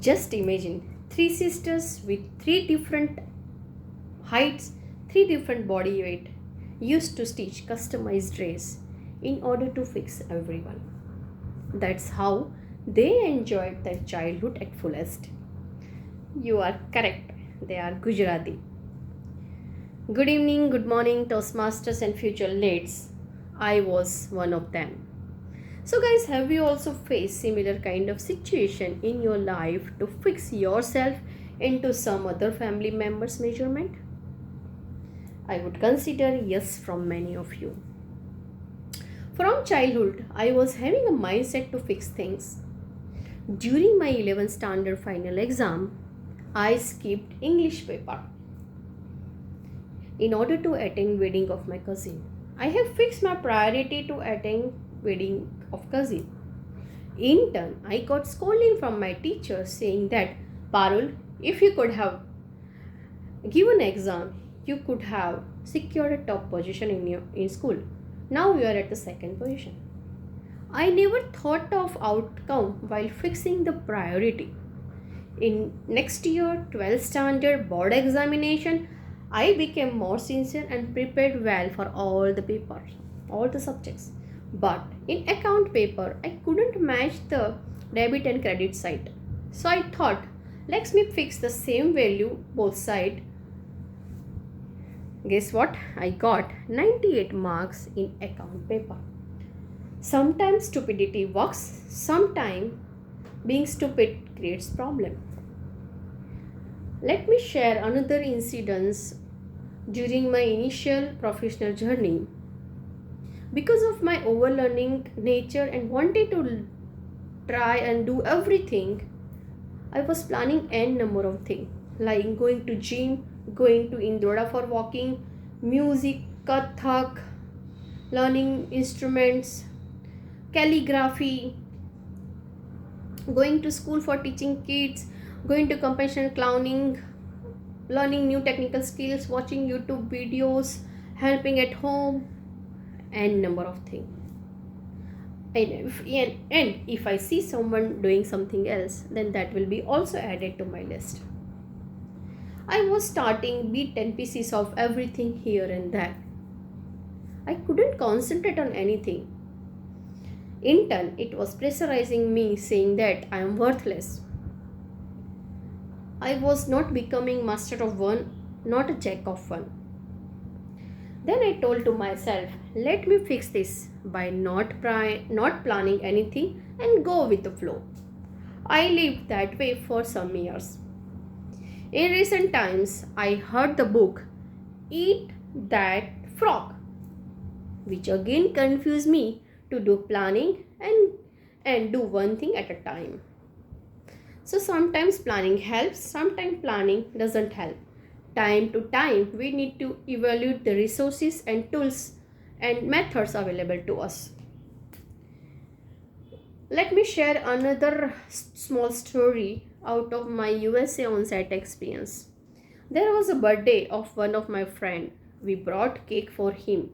Just imagine three sisters with three different heights, three different body weight, used to stitch customized dress in order to fix everyone. That's how they enjoyed their childhood at fullest. You are correct. They are Gujarati. Good evening, good morning, Toastmasters and future lates. I was one of them. So, guys, have you also faced similar kind of situation in your life to fix yourself into some other family member's measurement? I would consider yes from many of you. From childhood, I was having a mindset to fix things. During my 11th standard final exam, I skipped English paper in order to attend wedding of my cousin. I have fixed my priority to attend wedding of cousin. In turn, I got scolding from my teacher saying that Parul, if you could have given exam, you could have secured a top position in school. Now you are at the second position. I never thought of outcome while fixing the priority. In next year 12th standard board examination, I became more sincere and prepared well for all the papers, all the subjects. But in account paper, I couldn't match the debit and credit side. So I thought, let me fix the same value both side. Guess what? I got 98 marks in account paper. Sometimes stupidity works, sometimes being stupid creates problem. Let me share another incident during my initial professional journey. Because of my overlearning nature and wanted to try and do everything, I was planning n number of things like going to gym, going to Indora for walking, music, kathak, learning instruments, calligraphy, going to school for teaching kids, going to competition clowning, learning new technical skills, watching YouTube videos, helping at home, and number of things. And if I see someone doing something else, then that will be also added to my list. I was starting beat 10 pieces of everything here and there. I couldn't concentrate on anything. In turn, it was pressurizing me, saying that I am worthless. I was not becoming master of one, not a jack of one. Then I told to myself, let me fix this by not planning anything and go with the flow. I lived that way for some years. In recent times, I heard the book Eat That Frog, which again confused me to do planning and do one thing at a time. So sometimes planning helps, sometimes planning doesn't help. Time to time, we need to evaluate the resources and tools and methods available to us. Let me share another small story out of my USA on-site experience. There was a birthday of one of my friend. We brought cake for him.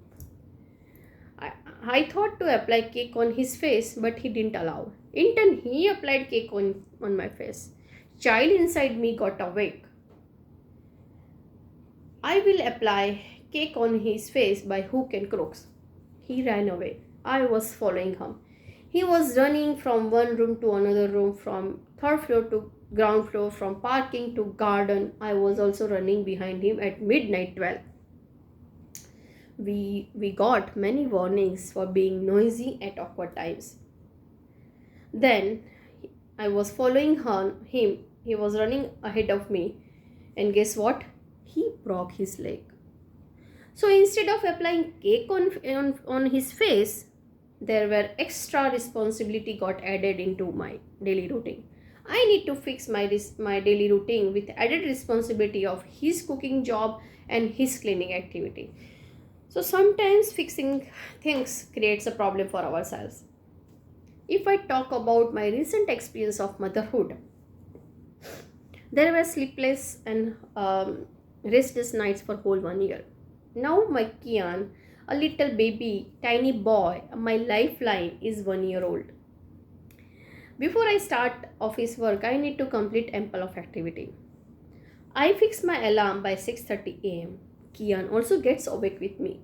I thought to apply cake on his face, but he didn't allow. In turn, he applied cake on my face. Child inside me got awake. I will apply cake on his face by hook and crooks. He ran away. I was following him. He was running from one room to another room, from third floor to ground floor, from parking to garden. I was also running behind him at midnight 12. We got many warnings for being noisy at awkward times. Then I was following him. He was running ahead of me. And guess what? He broke his leg. So instead of applying cake on his face, there were extra responsibility got added into my daily routine. I need to fix my daily routine with added responsibility of his cooking job and his cleaning activity. So sometimes fixing things creates a problem for ourselves. If I talk about my recent experience of motherhood, there were sleepless and restless nights for whole 1 year. Now my Kian, a little baby, tiny boy, my lifeline, is 1 year old. Before I start office work, I need to complete ample of activity. I fix my alarm by 6:30 a.m. Kian also gets awake with me.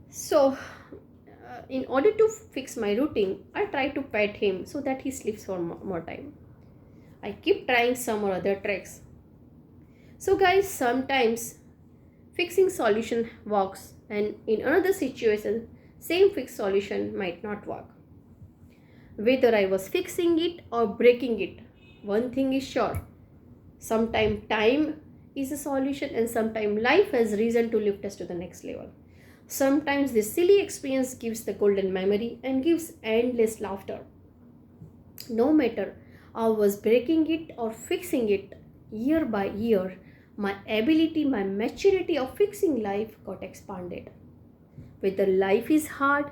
So, in order to fix my routine, I try to pet him so that he sleeps for more time. I keep trying some or other tricks. So, guys, sometimes fixing solution works, and in another situation, same fixed solution might not work. Whether I was fixing it or breaking it, one thing is sure: sometimes time is a solution, and sometimes life has reason to lift us to the next level. Sometimes this silly experience gives the golden memory and gives endless laughter. No matter I was breaking it or fixing it, year by year, my ability, my maturity of fixing life got expanded. Whether life is hard,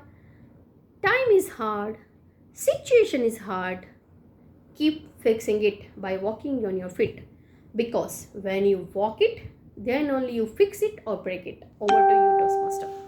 time is hard, situation is hard, keep fixing it by walking on your feet. Because when you walk it, then only you fix it or break it. Over to you, Toastmaster.